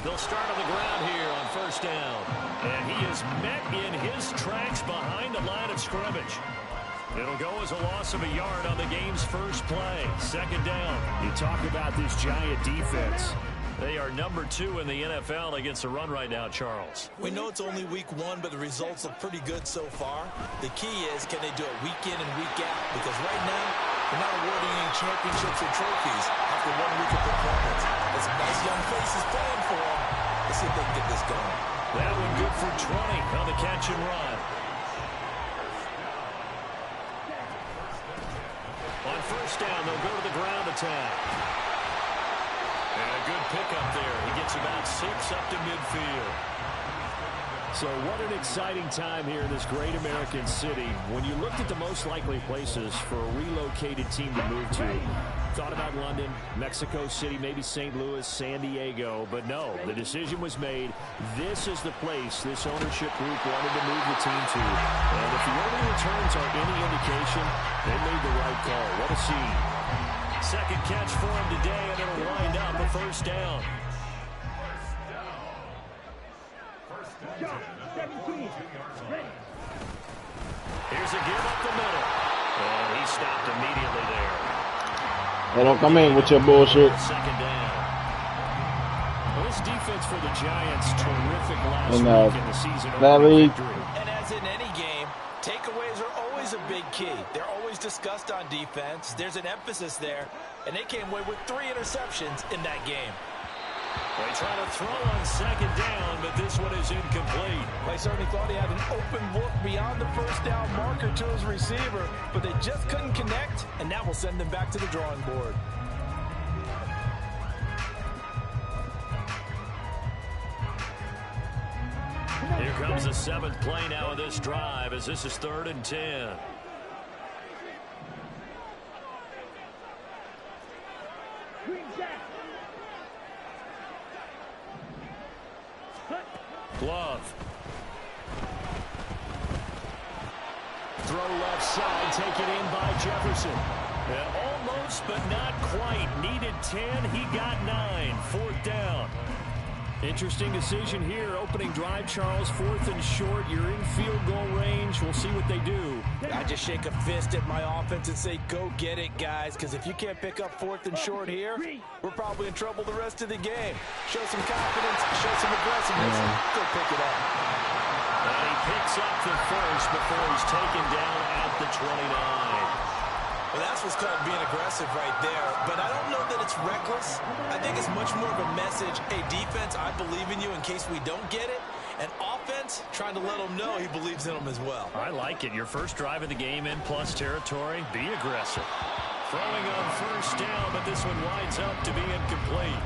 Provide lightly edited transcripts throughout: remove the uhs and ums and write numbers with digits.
They'll start on the ground here on first down. And he is met in his tracks behind the line of scrimmage. It'll go as a loss of a yard on the game's first play. Second down. You talk about this Giant defense. They are number 2 in the NFL against the run right now, Charles. We know it's only week 1, but the results look pretty good so far. The key is, can they do it week in and week out? Because right now, they're not awarding any championships or trophies after 1 week of performance. There's some nice young faces playing for them. Let's see if they can get this going. That one good for 20 on the catch and run. On first down, they'll go to the ground attack. And a good pickup there. He gets about 6 up to midfield. So what an exciting time here in this great American city. When you looked at the most likely places for a relocated team to move to, thought about London, Mexico City, maybe St. Louis, San Diego. But no, the decision was made. This is the place this ownership group wanted to move the team to. And if the early returns are any indication, they made the right call. What a scene. Second catch for him today, and it'll wind up a first down. Here's a give up the middle. And he stopped immediately there. Hey, don't come in with your bullshit. Second down. Well, this defense for the Giants, terrific last And, week in the season that opening league. victory. And as in any game, takeaways are always a big key. They're always discussed on defense. There's an emphasis there. And they came away with 3 interceptions in that game. They try to throw on second down, but this one is incomplete. They certainly thought he had an open look beyond the first down marker to his receiver, but they just couldn't connect, and that will send them back to the drawing board. Here comes the 7th play now of this drive, as this is 3rd and 10. Glove. Throw left side, taken in by Jefferson. Almost, but not quite. Needed 10, he got 9. 4th down. Interesting decision here. Opening drive, Charles. 4th and short. You're in field goal range. We'll see what they do. I just shake a fist at my offense and say, go get it, guys, because if you can't pick up 4th and short here, we're probably in trouble the rest of the game. Show some confidence, show some aggressiveness, go pick it up. And he picks up the first before he's taken down at the 29. Well, that's what's called being aggressive right there. But I don't know that it's reckless. I think it's much more of a message. Hey, defense, I believe in you in case we don't get it. And offense, trying to let them know he believes in them as well. I like it. Your first drive of the game in plus territory. Be aggressive. Throwing on first down, but this one winds up to be incomplete.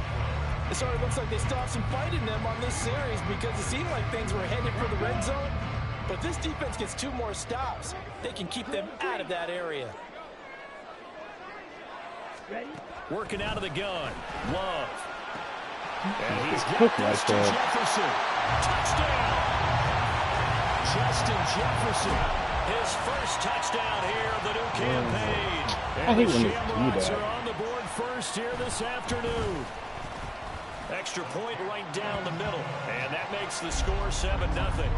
It sort of looks like they still have some fight in them on this series because it seemed like things were headed for the red zone. But this defense gets 2 more stops. They can keep them out of that area. Working out of the gun. Love. And he's Quick got this like to that. Jefferson. Touchdown. Justin Jefferson. His first touchdown here of the new campaign. I And hate the when they do Shamrocks that. are on the board first here this afternoon. Extra point right down the middle. And that makes the score 7-0.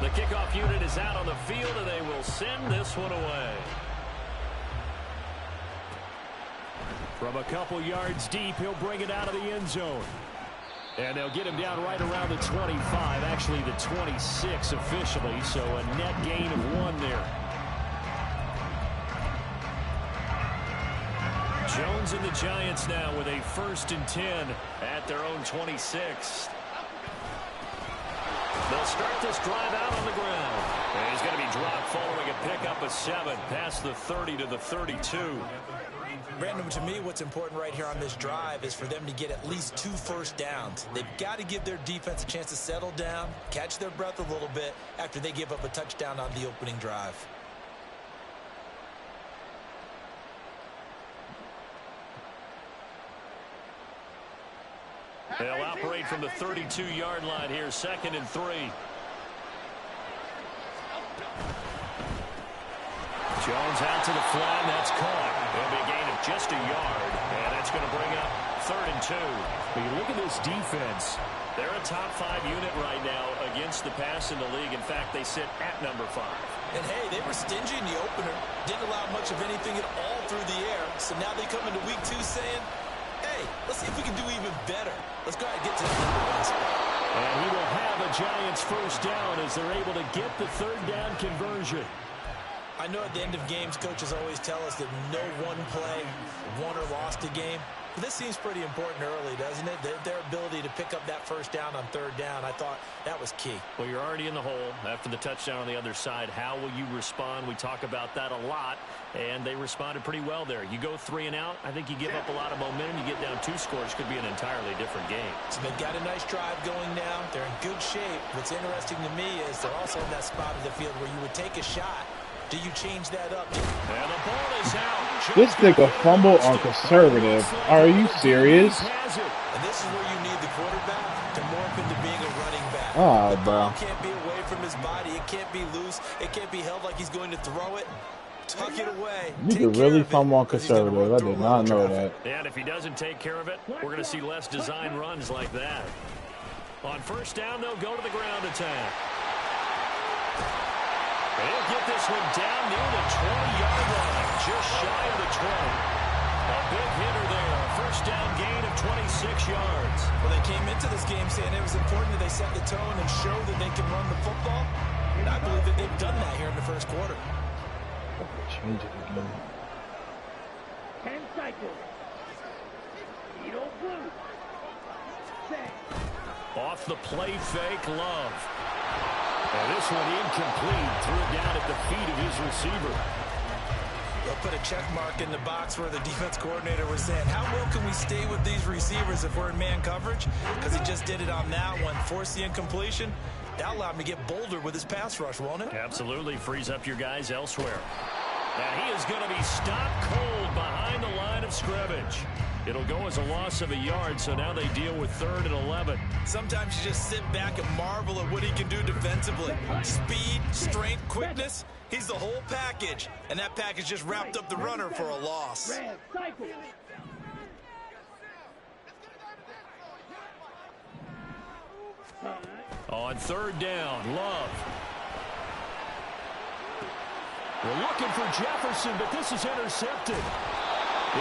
The kickoff unit is out on the field, and they will send this one away. From a couple yards deep, he'll bring it out of the end zone. And they'll get him down right around the 25, actually the 26 officially, so a net gain of 1 there. Jones and the Giants now with a 1st and 10 at their own 26. They'll start this drive out on the ground. And he's going to be dropped following a pickup of 7 past the 30 to the 32. Brandon, to me, what's important right here on this drive is for them to get at least 2 first downs. They've got to give their defense a chance to settle down, catch their breath a little bit after they give up a touchdown on the opening drive. They'll operate from the 32-yard line here, 2nd and 3. Jones out to the flat, and that's caught. It'll be a gain of just a yard, and that's going to bring up 3rd and 2. When you look at this defense, they're a top 5 unit right now against the pass in the league. In fact, they sit at number 5. And, hey, they were stingy in the opener. Didn't allow much of anything at all through the air. So now they come into week 2 saying, hey, let's see if we can do even better. Let's go ahead and get to the number 1 spot. and he will have a Giants first down as they're able to get the 3rd down conversion. I know at the end of games, coaches always tell us that no one play won or lost a game. But this seems pretty important early, doesn't it? Their ability to pick up that first down on 3rd down, I thought that was key. Well, you're already in the hole after the touchdown on the other side. How will you respond? We talk about that a lot, and they responded pretty well there. You go 3 and out, I think you give up a lot of momentum. You get down 2 scores, could be an entirely different game. So they've got a nice drive going now. They're in good shape. What's interesting to me is they're also in that spot of the field where you would take a shot. Do you change that up? And the ball is out. This nigga fumble on conservative. Are you serious? And this is where you need the quarterback to morph into being a running back. Oh, the ball bro. can't be away from his body. It can't be loose. It can't be held like he's going to throw it. Tuck it away. You could really fumble on conservative. I did not know that. And if he doesn't take care of it, we're going to see less design runs like that. On first down, they'll go to the ground attack. They'll get this one down near the 20-yard line, just shy of the 20. A big hitter there, a first down gain of 26 yards. Well, they came into this game saying it was important that they set the tone and show that they can run the football. And I believe that they've done that here in the first quarter. Change it again. 10 cycles. Edo blue. Set. Off the play fake, Love. And this one incomplete. Threw it down at the feet of his receiver. They'll put a check mark in the box where the defense coordinator was saying, how well can we stay with these receivers if we're in man coverage? Because he just did it on that one. Force the incompletion. That allowed him to get bolder with his pass rush, won't it? Absolutely. Frees up your guys elsewhere. Now he is going to be stopped cold behind the line of scrimmage. It'll go as a loss of a yard, so now they deal with 3rd and 11. Sometimes you just sit back and marvel at what he can do defensively. Speed, strength, quickness. He's the whole package. And that package just wrapped up the runner for a loss. Red cycle. On 3rd down, Love. We're looking for Jefferson, but this is intercepted.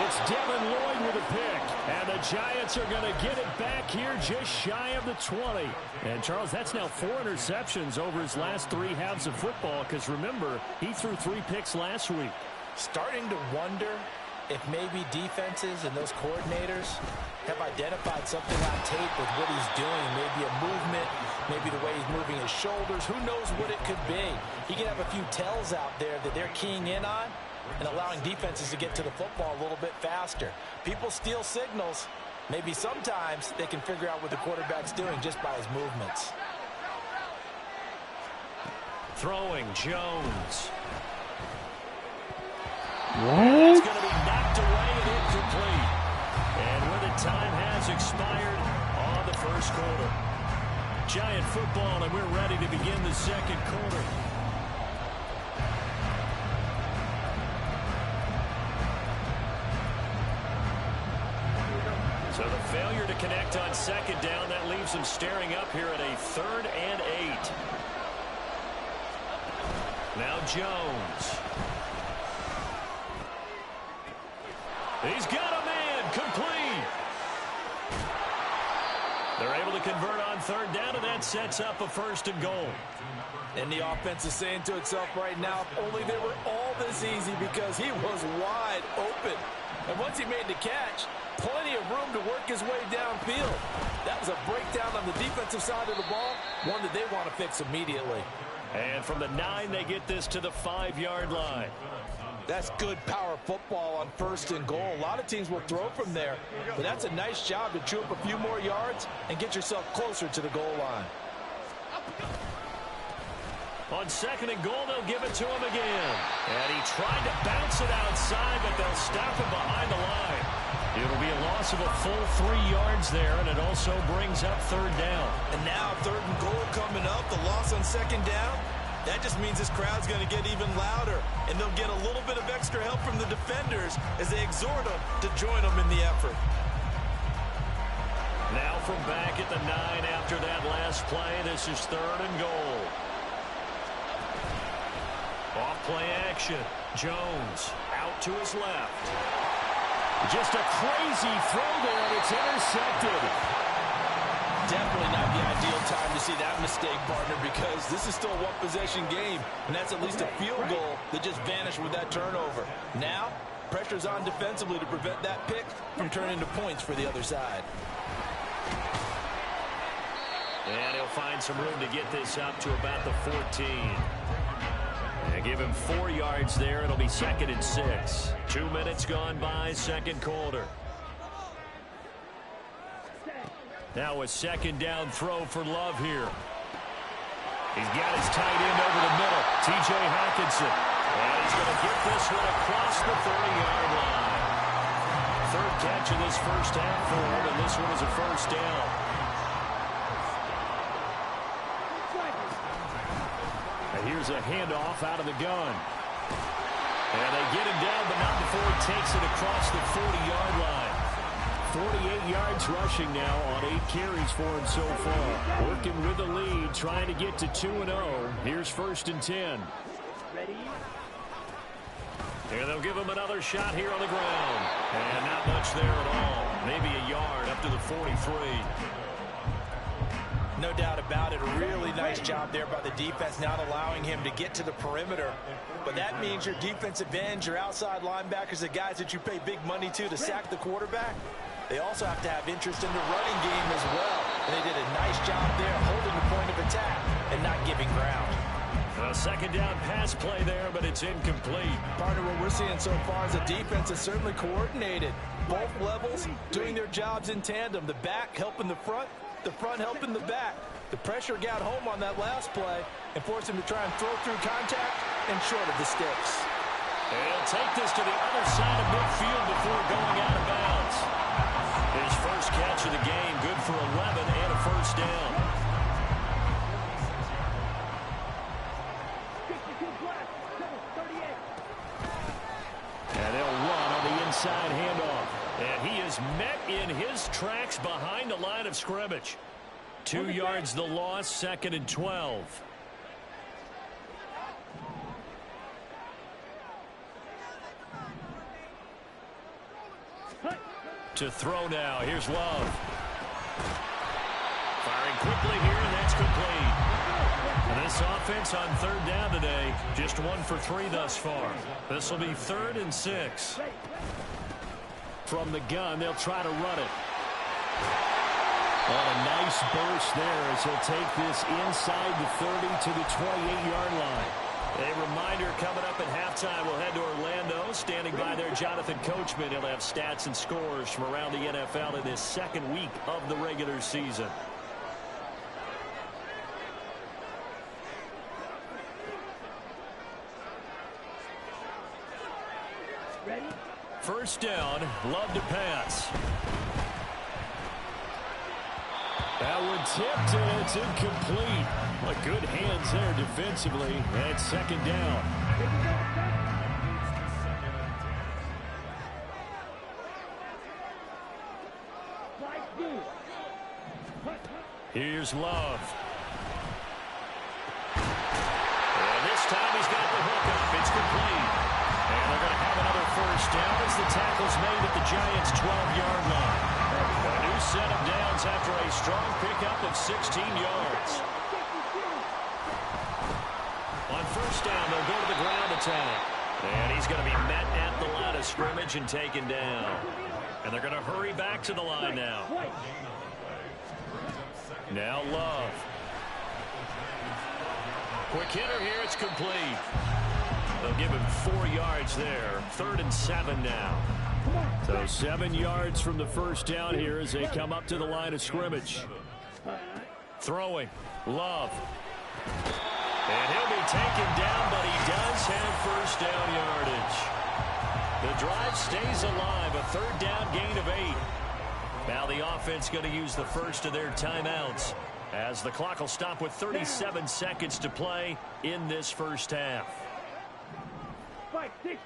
It's Devin Lloyd with a pick, and the Giants are going to get it back here just shy of the 20. And, Charles, that's now 4 interceptions over his last 3 halves of football, because, remember, he threw 3 picks last week. Starting to wonder if maybe defenses and those coordinators have identified something on tape with what he's doing. Maybe a movement, maybe the way he's moving his shoulders. Who knows what it could be? He could have a few tells out there that they're keying in on and allowing defenses to get to the football a little bit faster. People steal signals. Maybe sometimes they can figure out what the quarterback's doing just by his movements. Throwing, Jones. What? It's going to be knocked away and incomplete. And where the time has expired on the first quarter. Giant football, and we're ready to begin the second quarter. So the failure to connect on 2nd down, that leaves them staring up here at a 3rd and 8. Now Jones. He's got a man, complete. They're able to convert on 3rd down, and that sets up a 1st and goal. And the offense is saying to itself right now, if only they were all this easy, because he was wide open. And once he made the catch, plenty of room to work his way downfield. That was a breakdown on the defensive side of the ball, one that they want to fix immediately. And from the 9, they get this to the 5-yard line. That's good power football on 1st and goal. A lot of teams will throw from there, but that's a nice job to chew up a few more yards and get yourself closer to the goal line. On 2nd and goal, they'll give it to him again. And he tried to bounce it outside, but they'll stop him behind the line. It'll be a loss of a full 3 yards there, and it also brings up 3rd down. And now 3rd and goal coming up, the loss on 2nd down. That just means this crowd's going to get even louder, and they'll get a little bit of extra help from the defenders as they exhort them to join them in the effort. Now from back at the 9 after that last play, this is 3rd and goal. Off play action. Jones out to his left. Just a crazy throw there, and it's intercepted. Definitely not the ideal time to see that mistake, partner, because this is still a one-possession game, and that's at least a field goal that just vanished with that turnover. Now, pressure's on defensively to prevent that pick from turning into points for the other side. And he'll find some room to get this up to about the 14. And give him 4 yards there. It'll be 2nd and 6. 2 minutes gone by, second quarter. Now a 2nd down throw for Love here. He's got his tight end over the middle, T.J. Hawkinson. And he's going to get this one across the 30-yard line. 3rd catch of this first half for him, and this one is a 1st down. And here's a handoff out of the gun. And they get him down, but not before he takes it across the 40-yard line. 48 yards rushing now on 8 carries for him so far. Working with the lead, trying to get to 2-0. Here's 1st and 10. Ready? And they'll give him another shot here on the ground. And not much there at all. Maybe a yard up to the 43. No doubt about it. A really nice job there by the defense, not allowing him to get to the perimeter. But that means your defensive ends, your outside linebackers, the guys that you pay big money to sack the quarterback, they also have to have interest in the running game as well. And they did a nice job there holding the point of attack and not giving ground. A 2nd down pass play there, but it's incomplete. Partner, what we're seeing so far is the defense is certainly coordinated. Both levels doing their jobs in tandem. The back helping the front helping the back. The pressure got home on that last play and forced him to try and throw through contact and short of the sticks. And he'll take this to the other side of midfield before going out of bounds. His first catch of the game, good for 11 and a 1st down. 62 black, 38. And they'll run on the inside handoff. And he is met in his tracks behind the line of scrimmage. 2 yards the loss, 2nd and 12. To throw now. Here's Love. Firing quickly here, and that's complete. And this offense on 3rd down today, just 1 for 3 thus far. This will be 3rd and 6. From the gun, they'll try to run it. Oh, a nice burst there as he'll take this inside the 30 to the 28-yard line. A reminder coming up at halftime, we'll head to Orlando. Standing by there, Jonathan Coachman. He'll have stats and scores from around the NFL in this 2nd week of the regular season. Ready? 1st down, Love to pass. That one tipped, and it's incomplete. Well, good hands there defensively. And 2nd down. Here's Love. And this time he's got the hook up. It's complete. And they're going to have another 1st down as the tackle's made at the Giants' 12-yard line. A new set of downs after a strong pickup of 16 yards. On 1st down, they'll go to the ground attack. And he's going to be met at the line of scrimmage and taken down. And they're going to hurry back to the line now. Now Love. Quick hitter here, it's complete. They'll give him 4 yards there. 3rd and 7 now. So 7 yards from the 1st down here as they come up to the line of scrimmage. Throwing. Love. And he'll be taken down, but he does have 1st down yardage. The drive stays alive. A 3rd down gain of 8. Now the offense going to use the first of their timeouts. As the clock will stop with 37 seconds to play in this first half. 560.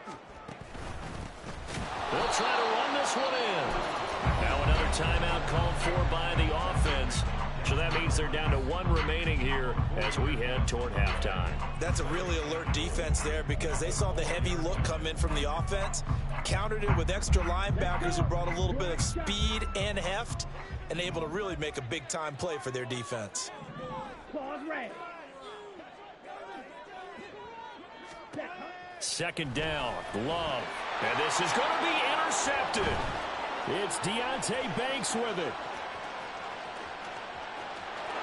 They'll try to run this one in. Now another timeout called for by the offense. So that means they're down to one remaining here as we head toward halftime. That's a really alert defense there because they saw the heavy look come in from the offense, countered it with extra linebackers who brought a little bit of speed and heft, and able to really make a big-time play for their defense. Pause red. Second down, Love. And this is going to be intercepted. It's Deonte Banks with it.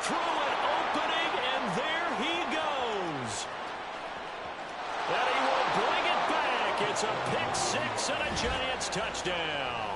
Through an opening, and there he goes. And he will bring it back. It's a pick six and a Giants touchdown.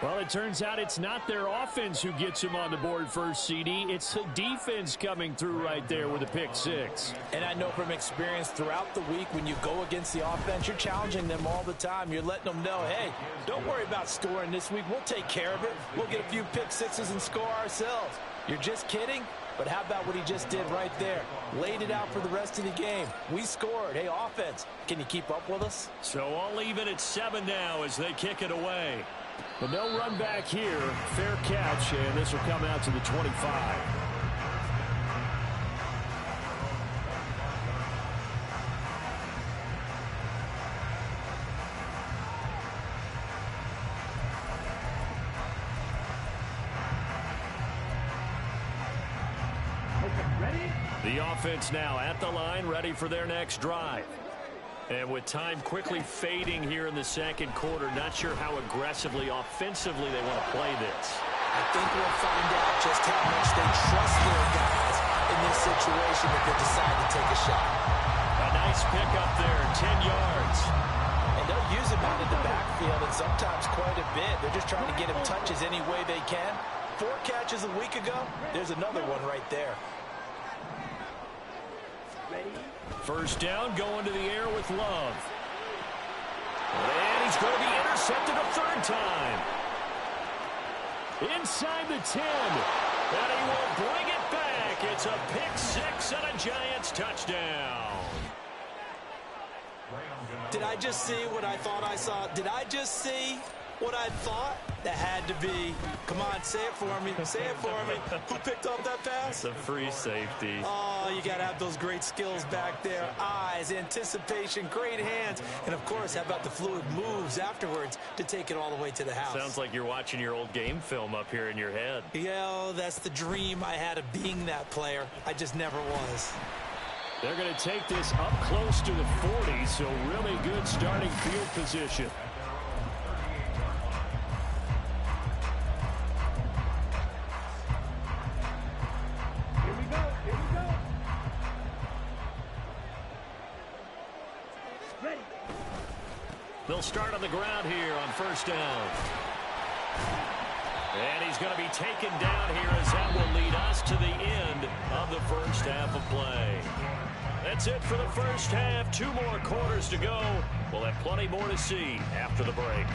Well, it turns out it's not their offense who gets him on the board first, CD. It's the defense coming through right there with a pick six. And I know from experience throughout the week when you go against the offense, you're challenging them all the time. You're letting them know, hey, don't worry about scoring this week. We'll take care of it. We'll get a few pick sixes and score ourselves. You're just kidding? But how about what he just did right there? Laid it out for the rest of the game. We scored. Hey, offense, can you keep up with us? So I'll leave it at 7 now as they kick it away. But they'll run back here. Fair catch, and this will come out to the 25. The offense now at the line, ready for their next drive. And with time quickly fading here in the second quarter, not sure how aggressively, offensively they want to play this. I think we'll find out just how much they trust their guys in this situation if they decide to take a shot. A nice pickup there, 10 yards. And they'll use him out in the backfield, and sometimes quite a bit. They're just trying to get him touches any way they can. 4 catches a week ago, there's another one right there. First down, going to the air with Love. And he's going to be intercepted a third time. Inside the 10. And he will bring it back. It's a pick six and a Giants touchdown. Did I just see what I thought I saw? Did I just see what I thought? That had to be. Come on, say it for me. Say it for me. Who picked up that pass? It's a free safety. Oh, you got to have those great skills back there. Eyes, anticipation, great hands. And, of course, how about the fluid moves afterwards to take it all the way to the house? Sounds like you're watching your old game film up here in your head. Yeah, that's the dream I had of being that player. I just never was. They're going to take this up close to the 40, so really good starting field position. They'll start on the ground here on first down. And he's going to be taken down here as that will lead us to the end of the first half of play. That's it for the first half. 2 more quarters to go. We'll have plenty more to see after the break.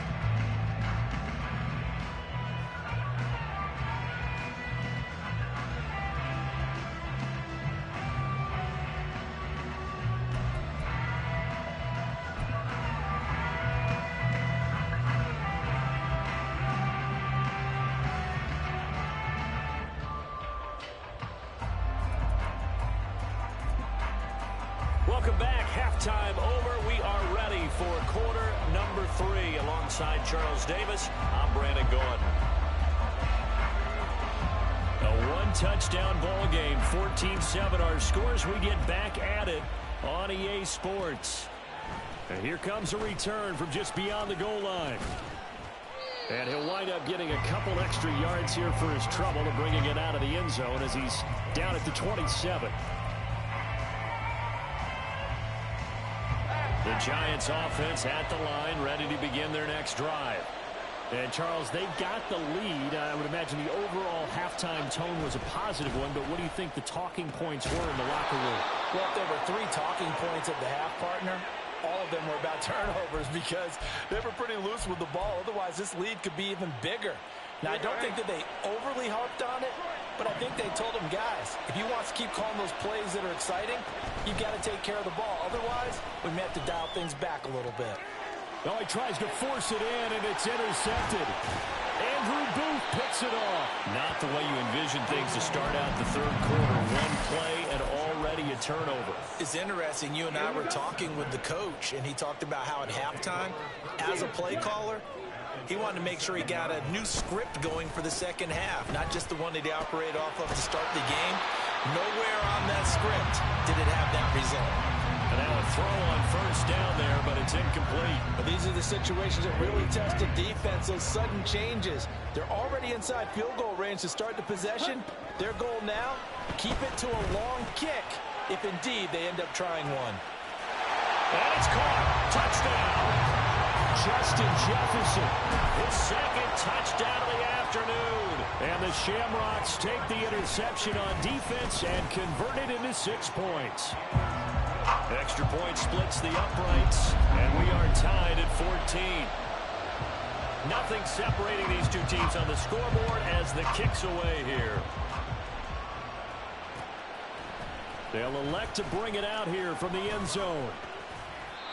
Welcome back. Halftime over. We are ready for quarter number 3. Alongside Charles Davis, I'm Brandon Gordon. A 1-touchdown ball game. 14-7 our scores. We get back at it on EA Sports. And here comes a return from just beyond the goal line. And he'll wind up getting a couple extra yards here for his trouble and bringing it out of the end zone as he's down at the 27. The Giants offense at the line, ready to begin their next drive. And, Charles, they got the lead. I would imagine the overall halftime tone was a positive one, but what do you think the talking points were in the locker room? Well, if there were 3 talking points at the half, partner, all of them were about turnovers because they were pretty loose with the ball. Otherwise, this lead could be even bigger. Now, I don't think that they overly harped on it, but I think they told him, guys, if you want to keep calling those plays that are exciting, you've got to take care of the ball. Otherwise, we may have to dial things back a little bit. Oh, he tries to force it in, and it's intercepted. Andrew Booth picks it off. Not the way you envision things to start out the third quarter. One play and already a turnover. It's interesting. You and I were talking with the coach, and he talked about how at halftime, as a play caller, he wanted to make sure he got a new script going for the second half, not just the one that he operated off of to start the game. Nowhere on that script did it have that result. And now a throw on first down there, but it's incomplete. But these are the situations that really test the defense, those sudden changes. They're already inside field goal range to start the possession. Their goal now, keep it to a long kick, if indeed they end up trying one. And it's caught. Touchdown. Justin Jefferson. His second touchdown of the afternoon. And the Shamrocks take the interception on defense and convert it into 6 points. Extra point splits the uprights, and we are tied at 14. Nothing separating these two teams on the scoreboard as the kick's away here. They'll elect to bring it out here from the end zone.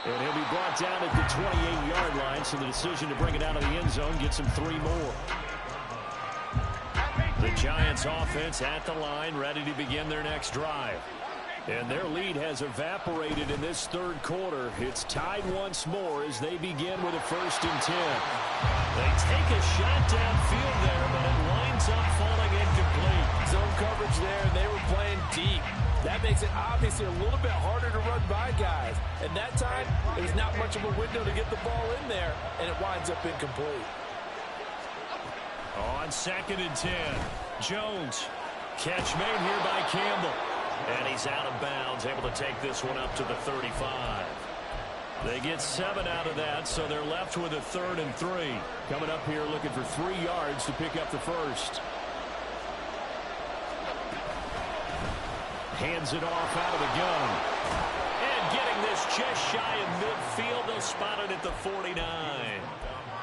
And he'll be brought down at the 28-yard line, so the decision to bring it out of the end zone gets him 3 more. The Giants offense at the line, ready to begin their next drive. And their lead has evaporated in this third quarter. It's tied once more as they begin with a 1st and 10. They take a shot downfield there, but it winds up falling incomplete. Zone coverage there, and they were playing deep. That makes it obviously a little bit harder to run by guys. And that time, there's not much of a window to get the ball in there, and it winds up incomplete. On 2nd and 10, Jones. Catch made here by Campbell. And he's out of bounds, able to take this one up to the 35. They get 7 out of that, so they're left with a 3rd and 3. Coming up here looking for 3 yards to pick up the first. Hands it off out of the gun. And getting this just shy of midfield, they'll spot it at the 49.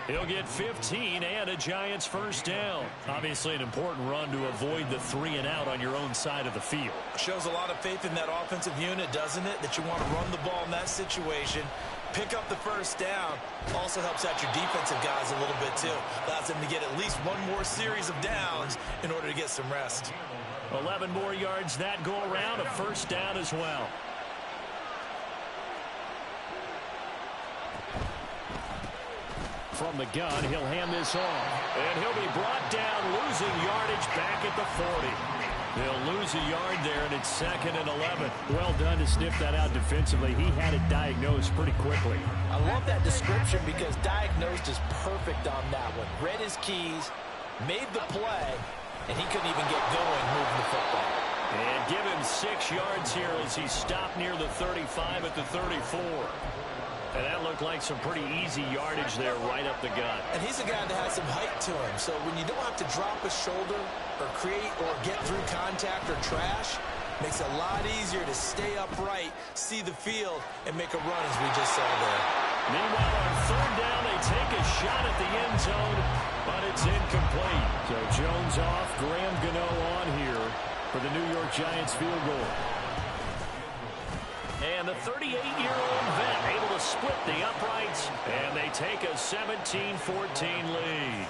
He'll get 15 and a Giants 1st down. Obviously an important run to avoid the 3 and out on your own side of the field. Shows a lot of faith in that offensive unit, doesn't it? That you want to run the ball in that situation. Pick up the 1st down. Also helps out your defensive guys a little bit too. Allows them to get at least one more series of downs in order to get some rest. 11 more yards that go around, a 1st down as well. From the gun, he'll hand this off. And he'll be brought down, losing yardage back at the 40. They'll lose a yard there, and it's 2nd and 11. Well done to sniff that out defensively. He had it diagnosed pretty quickly. I love that description because diagnosed is perfect on that one. Read his keys, made the play, and he couldn't even get going moving the football. And give him 6 yards here as he stopped near the 35 at the 34. And that looked like some pretty easy yardage there right up the gut. And he's a guy that has some height to him. So when you don't have to drop a shoulder or create or get through contact or trash, makes it a lot easier to stay upright, see the field, and make a run as we just saw there. Meanwhile, on 3rd down, they take a shot at the end zone, but it's incomplete. So Jones off, Graham Gano on here for the New York Giants field goal. And the 38-year-old vet able to split the uprights, and they take a 17-14 lead.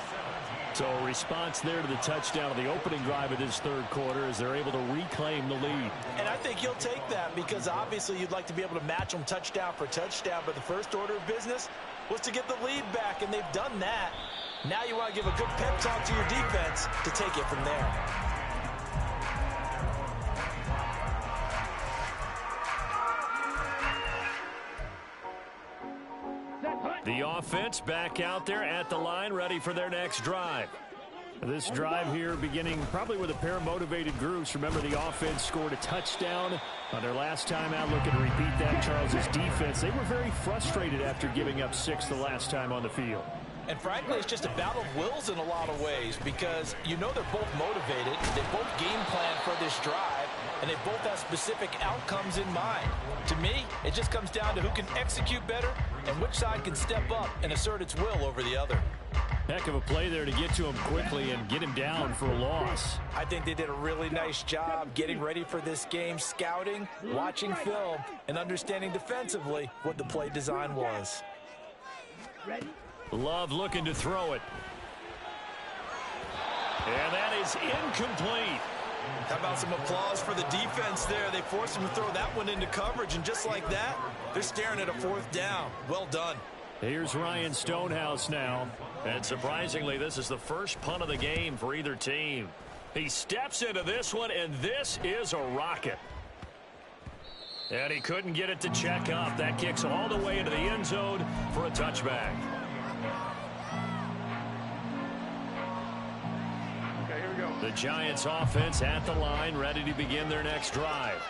So a response there to the touchdown of the opening drive of this third quarter as they're able to reclaim the lead. And I think you'll take that because obviously you'd like to be able to match them touchdown for touchdown, but the first order of business was to get the lead back, and they've done that. Now you want to give a good pep talk to your defense to take it from there. The offense back out there at the line, ready for their next drive. This drive here beginning probably with a pair of motivated groups. Remember, the offense scored a touchdown on their last time out. Looking to repeat that. Charles's defense, they were very frustrated after giving up 6 the last time on the field. And frankly, it's just a battle of wills in a lot of ways because you know they're both motivated. They both game plan for this drive, and they both have specific outcomes in mind. To me, it just comes down to who can execute better and which side can step up and assert its will over the other. Heck of a play there to get to him quickly and get him down for a loss. I think they did a really nice job getting ready for this game, scouting, watching film, and understanding defensively what the play design was. Ready? Love looking to throw it. And that is incomplete. How about some applause for the defense there? They forced him to throw that one into coverage, and just like that, they're staring at a 4th down. Well done. Here's Ryan Stonehouse now. And surprisingly, this is the first punt of the game for either team. He steps into this one, and this is a rocket. And he couldn't get it to check up. That kicks all the way into the end zone for a touchback. The Giants offense at the line, ready to begin their next drive.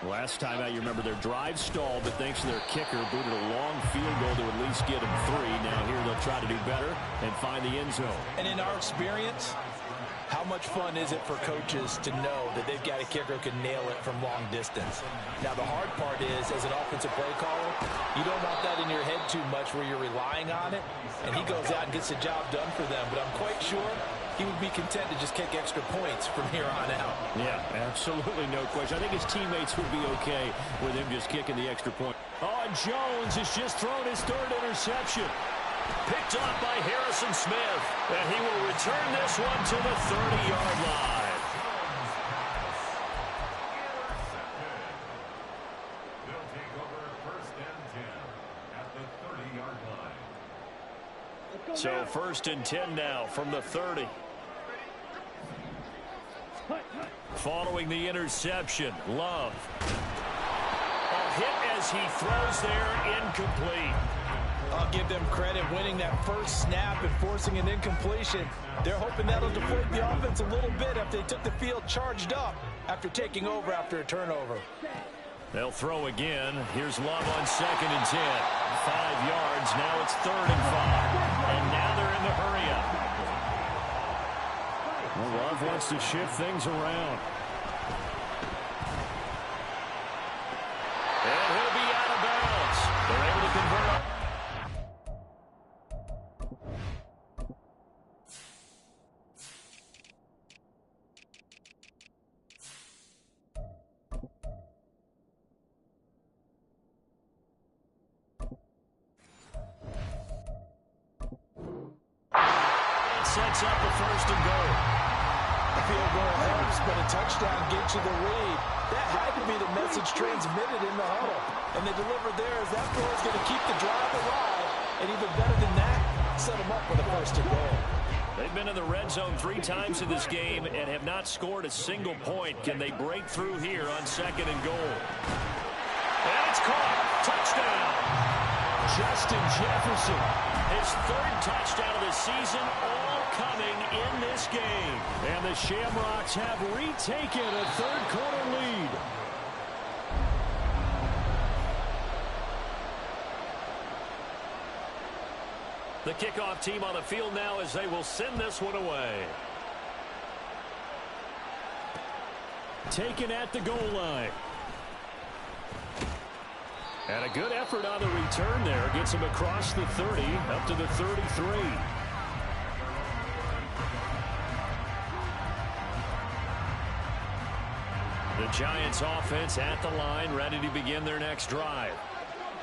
Last time out, you remember their drive stalled, but thanks to their kicker, booted a long field goal to at least get them 3. Now here they'll try to do better and find the end zone. And in our experience, how much fun is it for coaches to know that they've got a kicker who can nail it from long distance? Now, the hard part is, as an offensive play caller, you don't want that in your head too much where you're relying on it, and he goes out and gets the job done for them. But I'm quite sure he would be content to just kick extra points from here on out. Yeah, absolutely no question. I think his teammates would be okay with him just kicking the extra point. Oh, and Jones has just thrown his 3rd interception. Picked off by Harrison Smith. And he will return this one to the 30-yard line. They'll take over 1st and 10 at the 30-yard line. So 1st and 10 now from the 30. Following the interception, Love. A hit as he throws there, incomplete. I'll give them credit winning that first snap and forcing an incompletion. They're hoping that'll deflate the offense a little bit after they took the field charged up after taking over after a turnover. They'll throw again. Here's Love on 2nd and 10. 5 yards. Now it's 3rd and 5. And now they're in the hurry-up. Well, Love wants to shift things around. And he'll be out of bounds. They're able to convert. Sets up a 1st and goal. A field goal helps, but a touchdown gets you the lead. That had to be the message transmitted in the huddle. And they delivered there as that goal is going to keep the drive alive. And even better than that, set them up with a 1st and goal. They've been in the red zone 3 times in this game and have not scored a single point. Can they break through here on 2nd and goal? And it's caught. Touchdown. Justin Jefferson. His 3rd touchdown of the season, all coming in this game. And the Shamrocks have retaken a 3rd quarter lead. The kickoff team on the field now as they will send this one away. Taken at the goal line. And a good effort on the return there. Gets him across the 30, up to the 33. The Giants offense at the line, ready to begin their next drive.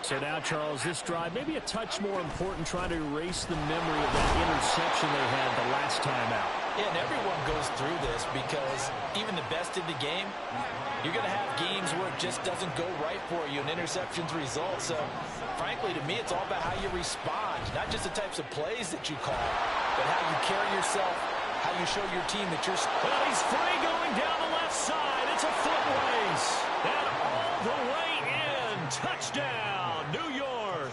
So now, Charles, this drive maybe a touch more important, trying to erase the memory of that interception they had the last time out. Yeah, and everyone goes through this because even the best in the game, you're going to have games where it just doesn't go right for you and interceptions result. So, frankly, to me, it's all about how you respond, not just the types of plays that you call, but how you carry yourself, how you show your team that you're... Well, he's free going down the left side. It's a foot race. And all the way in. Touchdown, New York.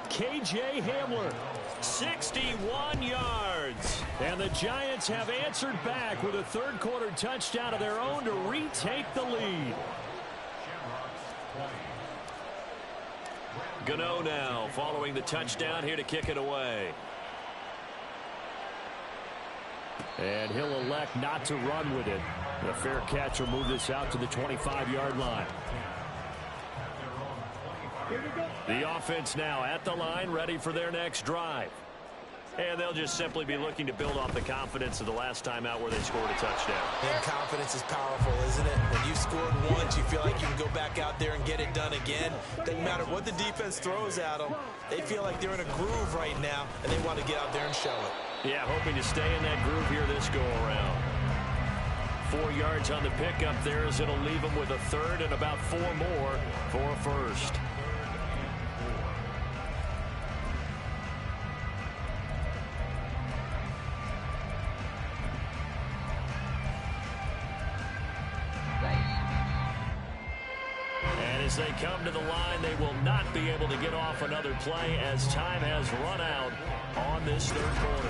K.J. Hamler. 61 yards. And the Giants have answered back with a 3rd quarter touchdown of their own to retake the lead. Gano now following the touchdown here to kick it away. And he'll elect not to run with it. The fair catch will move this out to the 25-yard line. The offense now at the line, ready for their next drive. And they'll just simply be looking to build off the confidence of the last time out where they scored a touchdown. And confidence is powerful, isn't it? When you scored once, you feel like you can go back out there and get it done again. Doesn't matter what the defense throws at them. They feel like they're in a groove right now, and they want to get out there and show it. Yeah, hoping to stay in that groove here this go-around. 4 yards on the pickup there as it'll leave them with a third and about 4 more for a first. And as they come to the line, they will not be able to get off another play as time has run out on this third quarter.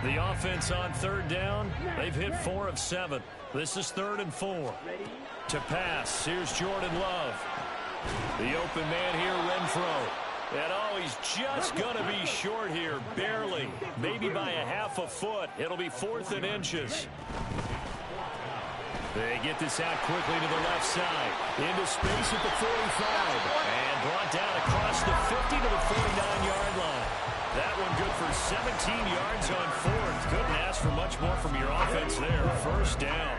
The offense on third down, they've hit 4 of 7. This is 3rd and 4. To pass, here's Jordan Love. The open man here, Renfro. And oh, he's just going to be short here, barely. Maybe by a half a foot. It'll be 4th and inches. They get this out quickly to the left side. Into space at the 45. And brought down across the 50 to the 49-yard line. That one good for 17 yards on 4th. Couldn't ask for much more from your offense there. First down.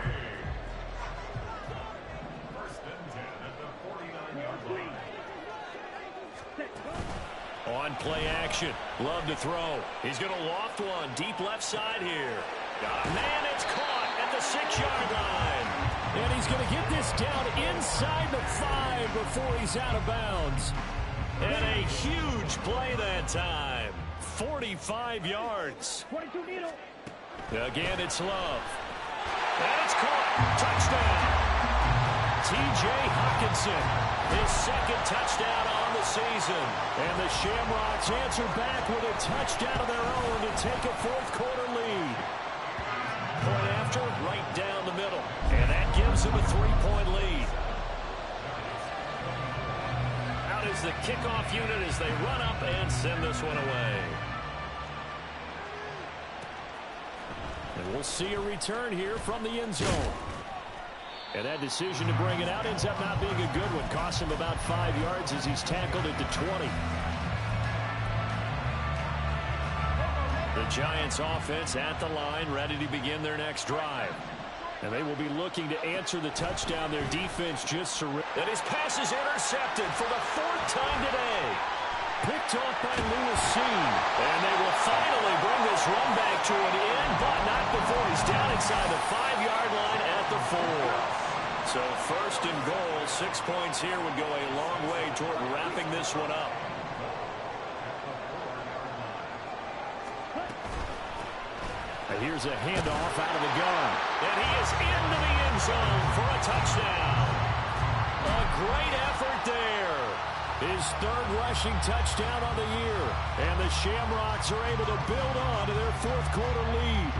First and 10 at the 49-yard line. On play action. Love to throw. He's going to loft one. Deep left side here. Got a man. It's caught at the 6-yard line. And he's going to get this down inside the 5 before he's out of bounds. And a huge play that time. 45 yards. 22 needle. Again, it's Love. And it's caught. Touchdown. T.J. Hockenson, his 2nd touchdown on the season. And the Shamrocks answer back with a touchdown of their own to take a 4th quarter lead. Point after, right down the middle. And that gives them a 3-point lead. Out is the kickoff unit as they run up and send this one away. And we'll see a return here from the end zone. And that decision to bring it out ends up not being a good one. Costs him about 5 yards as he's tackled at the 20. The Giants offense at the line, ready to begin their next drive. And they will be looking to answer the touchdown. Their defense just surrendered. And his pass is intercepted for the 4th time today. Picked off by Lewis Seen. And they will finally bring this run back to an end, but not before he's down inside the 5-yard line at the 4. So 1st and goal, 6 points here would go a long way toward wrapping this one up. And here's a handoff out of the gun. And he is into the end zone for a touchdown. A great effort there. His 3rd rushing touchdown on the year. And the Shamrocks are able to build on to their 4th quarter lead.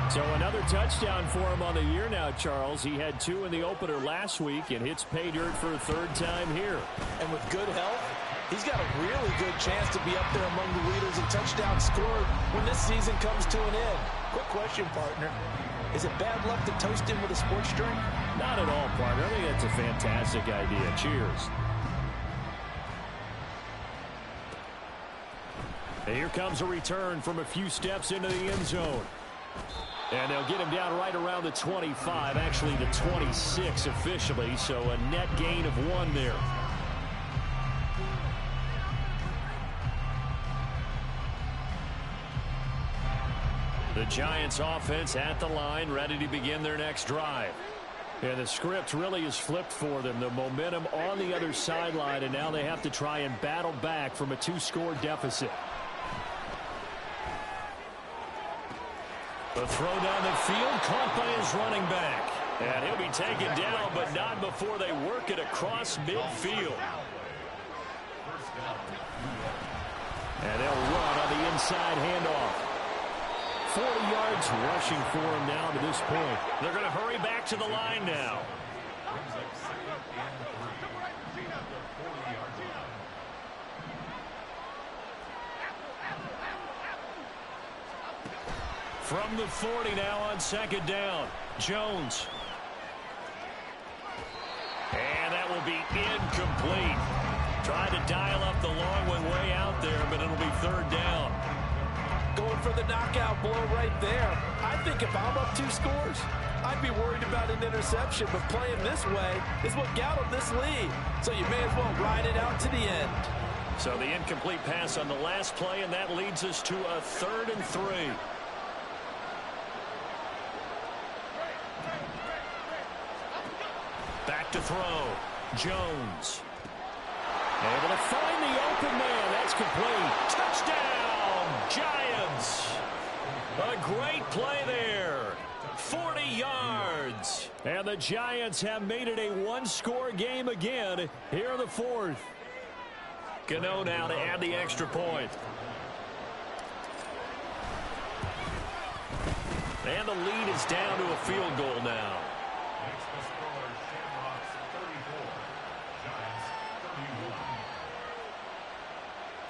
So another touchdown for him on the year now, Charles. He had 2 in the opener last week and hits pay dirt for a 3rd time here. And with good health, he's got a really good chance to be up there among the leaders in touchdowns scored when this season comes to an end. Quick question, partner. Is it bad luck to toast him with a sports drink? Not at all, partner. I think that's a fantastic idea. Cheers. And here comes a return from a few steps into the end zone. And they'll get him down right around the 25, actually the 26 officially, so a net gain of 1 there. The Giants offense at the line, ready to begin their next drive. And the script really is flipped for them. The momentum on the other sideline, and now they have to try and battle back from a 2-score deficit. The throw down the field, caught by his running back. And he'll be taken down, but not before they work it across midfield. And they'll run on the inside handoff. 40 yards rushing for him now to this point. They're going to hurry back to the line now. From the 40 now on 2nd down. Jones. And that will be tried to dial up the long one way out there, but it'll be third down. Going for the knockout blow right there. I think if I'm up 2 scores, I'd be worried about an interception, but playing this way is what got him this lead. So you may as well ride it out to the end. So the incomplete pass on the last play, and that leads us to a 3rd and 3. Back to throw. Jones. Able to find the open man. That's complete. Touchdown, Giants. A great play there. 40 yards. And the Giants have made it a 1-score game again here in the 4th. Gano now to add the extra point. And the lead is down to a field goal now. Makes the score Shamrocks 34, Giants 31.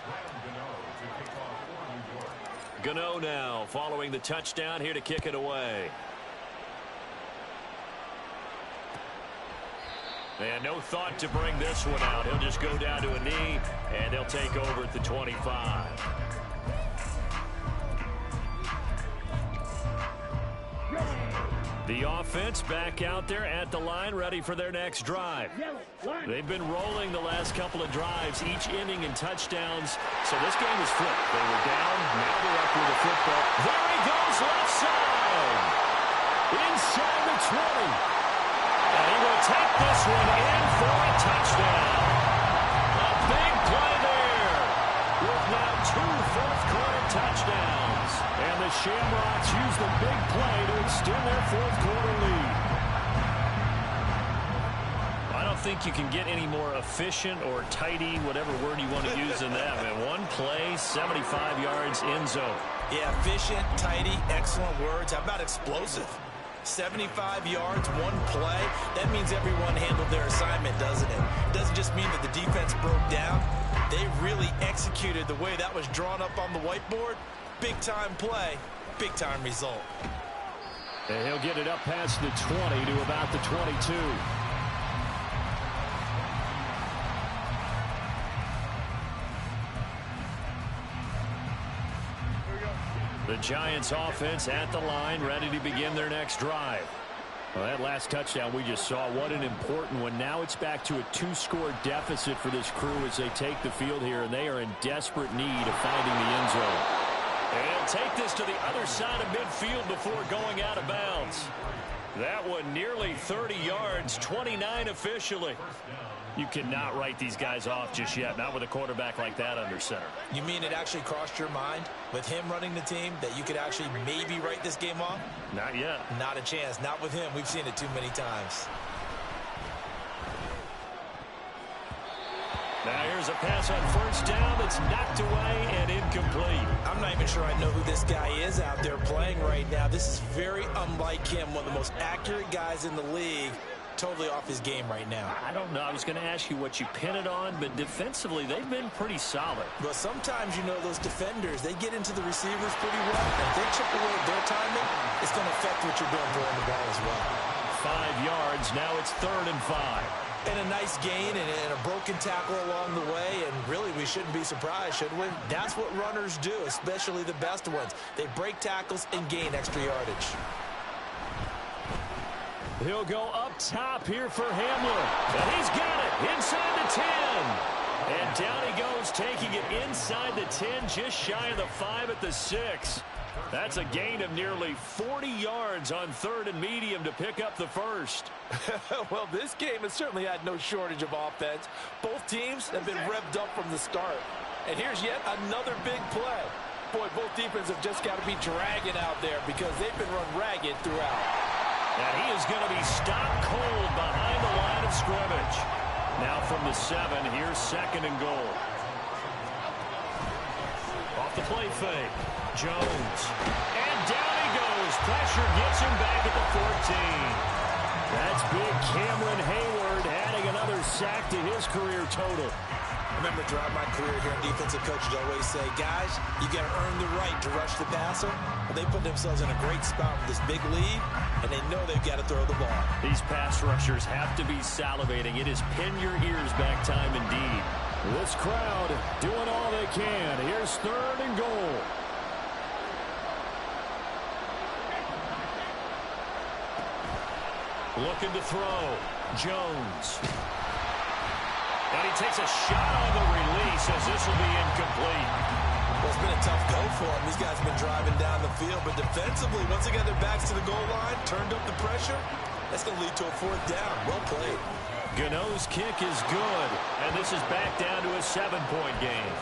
Ryan Gano to kick off for New York. Gano now following the touchdown here to kick it away. And no thought to bring this one out. He'll just go down to a knee, and he'll take over at the 25. The offense back out there at the line, ready for their next drive. They've been rolling the last couple of drives, each inning in touchdowns. So this game is flipped. They were down, now they're up with the football. There he goes, left side. Inside the 20. And he will take this one in for a touchdown. A big play there with now 2 fourth-quarter touchdowns. And the Shamrocks use the big play to extend their fourth-quarter lead. I don't think you can get any more efficient or tidy, whatever word you want to use in that. Man, one play, 75 yards, end zone. Yeah, efficient, tidy, excellent words. How about explosive? 75 yards, one play. That means everyone handled their assignment, doesn't it? It doesn't just mean that the defense broke down. They really executed the way that was drawn up on the whiteboard. Big-time play, big-time result. And he'll get it up past the 20 to about the 22. The Giants offense at the line, ready to begin their next drive. Well, that last touchdown we just saw, what an important one. Now it's back to a 2-score deficit for this crew as they take the field here, and they are in desperate need of finding the end zone. And he'll take this to the other side of midfield before going out of bounds. That one nearly 30 yards, 29 officially. You cannot write these guys off just yet, not with a quarterback like that under center. You mean it actually crossed your mind with him running the team that you could actually maybe write this game off? Not yet. Not a chance. Not with him. We've seen it too many times. Now here's a pass on first down that's knocked away and incomplete. I'm not even sure I know who this guy is out there playing right now. This is very unlike him, one of the most accurate guys in the league. Totally off his game right now. I don't know. I was going to ask you what you pin it on, but defensively, they've been pretty solid. But sometimes, you know, those defenders, they get into the receivers pretty well. And if they chip away at their timing, it's going to affect what you're doing throwing the ball as well. 5 yards. Now it's 3rd and 5. And a nice gain and a broken tackle along the way. And really, we shouldn't be surprised, should we? That's what runners do, especially the best ones. They break tackles and gain extra yardage. He'll go up top here for Hamler. And he's got it inside the 10. And down he goes, taking it inside the 10, just shy of the 5 at the 6. That's a gain of nearly 40 yards on 3rd and medium to pick up the first. Well, this game has certainly had no shortage of offense. Both teams have been revved up from the start. And here's yet another big play. Boy, both defenses have just got to be dragging out there because they've been run ragged throughout. And he is going to be stopped cold behind the line of scrimmage. Now from the 7, here's 2nd and goal. Off the play fake. Jones. And down he goes. Pressure gets him back at the 14. That's big Cameron Hayward adding another sack to his career total. I remember throughout my career here, defensive coaches always say, guys, you got to earn the right to rush the passer. Well, they put themselves in a great spot with this big lead, and they know they've got to throw the ball. These pass rushers have to be salivating. It is pin your ears back time indeed. This crowd doing all they can. Here's 3rd and goal. Looking to throw. Jones. And he takes a shot on the release as this will be incomplete. Well, it's been a tough go for him. These guys have been driving down the field, but defensively, once they got their backs to the goal line, turned up the pressure, that's going to lead to a 4th down. Well played. Gano's kick is good, and this is back down to a 7-point game.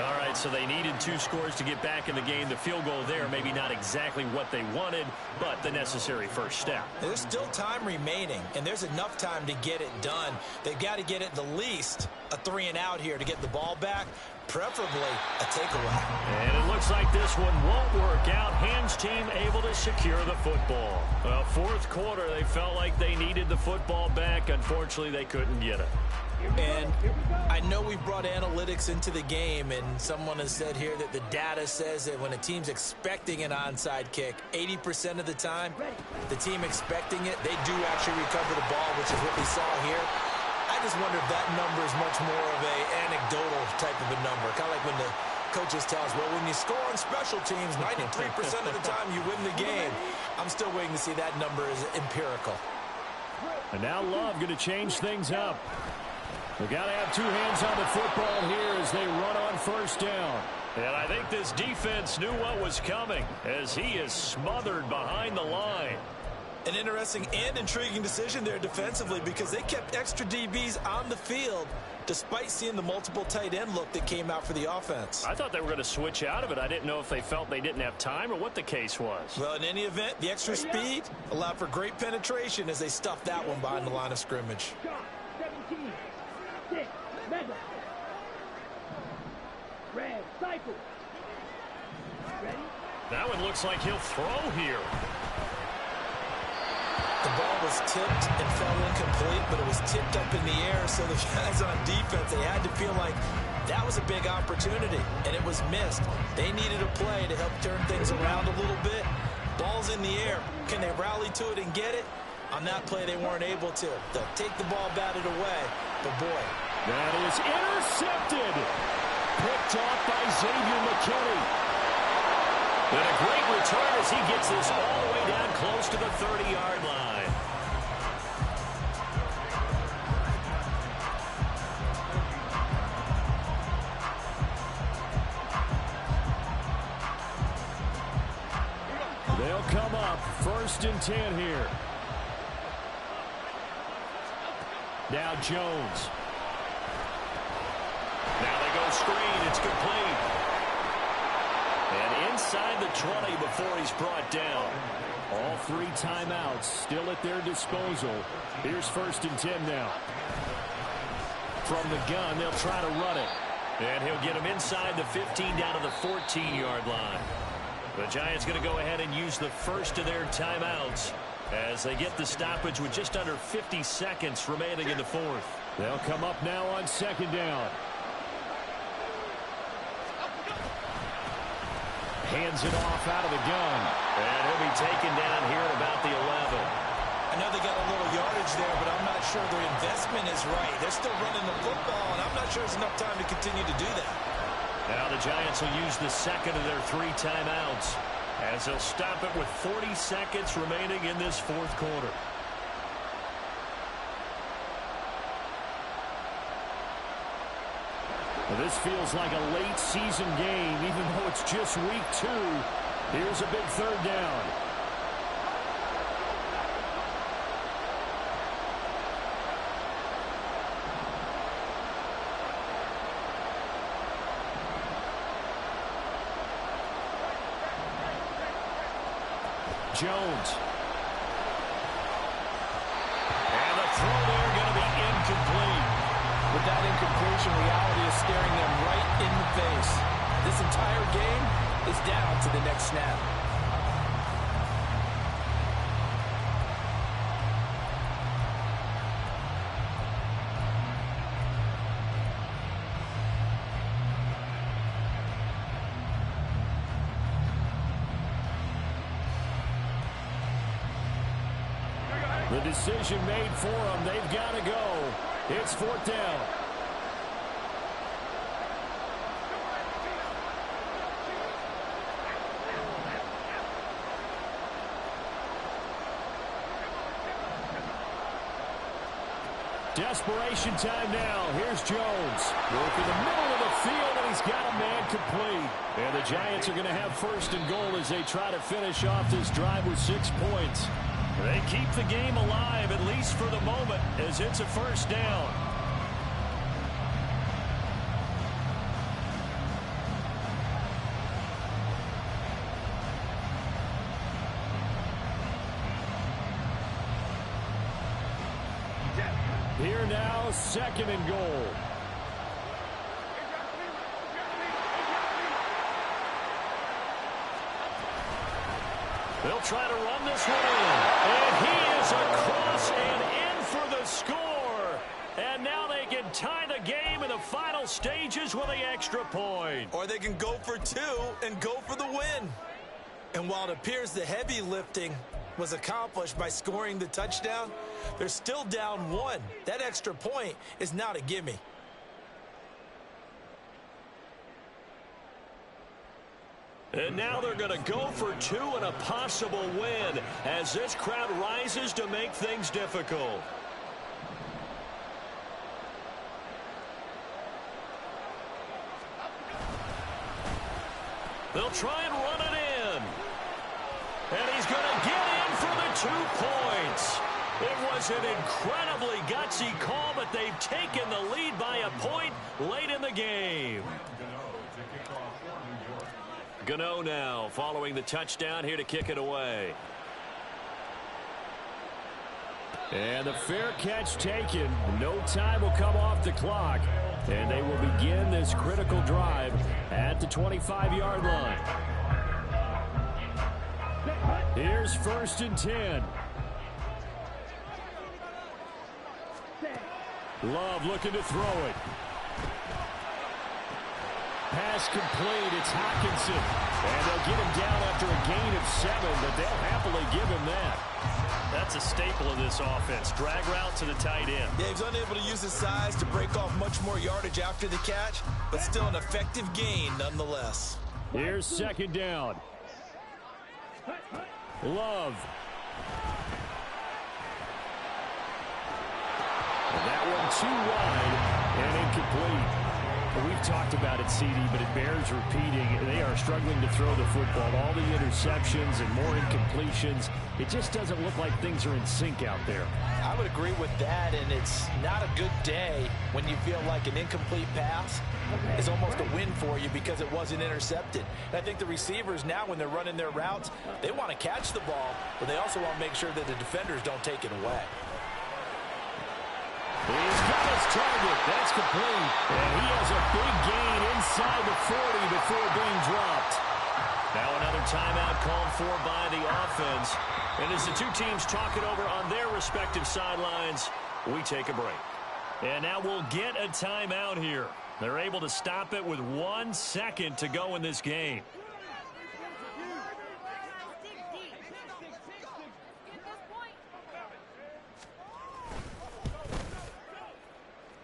All right, so they needed 2 scores to get back in the game. The field goal there, maybe not exactly what they wanted, but the necessary first step. There's still time remaining, and there's enough time to get it done. They've got to get at the least a 3-and-out here to get the ball back, preferably a takeaway. And it looks like this one won't work out. Ham's team able to secure the football. Well, 4th quarter, they felt like they needed the football back. Unfortunately, they couldn't get it. And I know we've brought analytics into the game, and someone has said here that the data says that when a team's expecting an onside kick, 80% of the time, the team expecting it, they do actually recover the ball, which is what we saw here. I just wonder if that number is much more of a anecdotal type of a number, kind of like when the coaches tell us, well, when you score on special teams, 93% of the time you win the game. I'm still waiting to see that number is empirical. And now Love going to change things up. We got to have 2 hands on the football here as they run on 1st down. And I think this defense knew what was coming as he is smothered behind the line. An interesting and intriguing decision there defensively because they kept extra DBs on the field despite seeing the multiple tight end look that came out for the offense. I thought they were going to switch out of it. I didn't know if they felt they didn't have time or what the case was. Well, in any event, the extra speed allowed for great penetration as they stuffed that one behind the line of scrimmage. 17, 6, Mega. Red, cycle. Ready? That one looks like he'll throw here. The ball was tipped and fell incomplete, but it was tipped up in the air, so the guys on defense, they had to feel like that was a big opportunity, and it was missed. They needed a play to help turn things around a little bit. Ball's in the air. Can they rally to it and get it? On that play, they weren't able to. They'll take the ball batted away, but boy. That is intercepted. Picked off by Xavier McKinney. And a great return as he gets this all the way down close to the 30-yard line. They'll come up 1st and 10 here. Now Jones. Now they go screen. It's complete. And inside the 20 before he's brought down. All 3 timeouts still at their disposal. Here's 1st and 10 now. From the gun, they'll try to run it. And he'll get him inside the 15 down to the 14-yard line. The Giants going to go ahead and use the first of their timeouts as they get the stoppage with just under 50 seconds remaining in the 4th. They'll come up now on 2nd down. Hands it off out of the gun. And he'll be taken down here at about the 11. I know they got a little yardage there, but I'm not sure their investment is right. They're still running the football, and I'm not sure there's enough time to continue to do that. Now the Giants will use the second of their 3 timeouts as they'll stop it with 40 seconds remaining in this 4th quarter. Well, this feels like a late season game, even though it's just week 2. Here's a big 3rd down. Jones. And the throw there going to be incomplete. With that incompletion, reality is staring them right in the face. This entire game is down to the next snap. The decision made for them. They've got to go. It's 4th down. Desperation time now. Here's Jones. Working the middle of the field, and he's got a man complete. And the Giants are going to have first and goal as they try to finish off this drive with 6 points. They keep the game alive, at least for the moment, as it's a first down. Here now, second and goal. They'll try to run this one in. And he is across and in for the score. And now they can tie the game in the final stages with the extra point. Or they can go for 2 and go for the win. And while it appears the heavy lifting was accomplished by scoring the touchdown, they're still down 1. That extra point is not a gimme. And now they're going to go for 2 and a possible win as this crowd rises to make things difficult. They'll try and run it in. And he's going to get in for the 2 points. It was an incredibly gutsy call, but they've taken the lead by a point late in the game. Gano now following the touchdown here to kick it away. And the fair catch taken. No time will come off the clock. And they will begin this critical drive at the 25-yard line. Here's first and 10. Love looking to throw it. Pass complete. It's Hockenson. And they'll get him down after a gain of 7, but they'll happily give him that. That's a staple of this offense. Drag route to the tight end. Yeah, he's unable to use his size to break off much more yardage after the catch, but still an effective gain nonetheless. Here's second down. Love. And that one too wide and incomplete. We've talked about it, CD, but it bears repeating. They are struggling to throw the football. All the interceptions and more incompletions. It just doesn't look like things are in sync out there. I would agree with that, and it's not a good day when you feel like an incomplete pass is almost a win for you because it wasn't intercepted. And I think the receivers now, when they're running their routes, they want to catch the ball, but they also want to make sure that the defenders don't take it away. He's got his target. That's complete. And he has a big gain inside the 40 before being dropped. Now another timeout called for by the offense. And as the two teams talk it over on their respective sidelines, we take a break. And now we'll get a timeout here. They're able to stop it with 1 second to go in this game.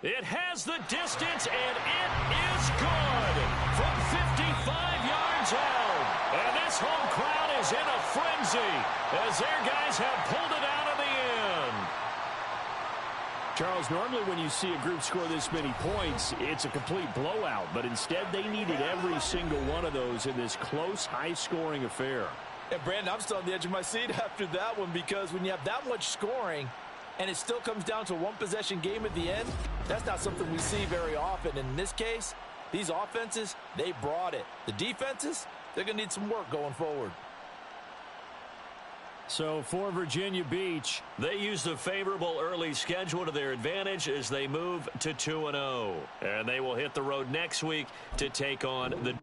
It has the distance, and it is good from 55 yards out. And this home crowd is in a frenzy as their guys have pulled it out of the end. Charles, normally when you see a group score this many points, it's a complete blowout. But instead, they needed every single one of those in this close, high-scoring affair. And, Brandon, I'm still on the edge of my seat after that one because when you have that much scoring and it still comes down to a one-possession game at the end, that's not something we see very often. In this case, these offenses, they brought it. The defenses, they're going to need some work going forward. So for Virginia Beach, they use the favorable early schedule to their advantage as they move to 2-0. And they will hit the road next week to take on the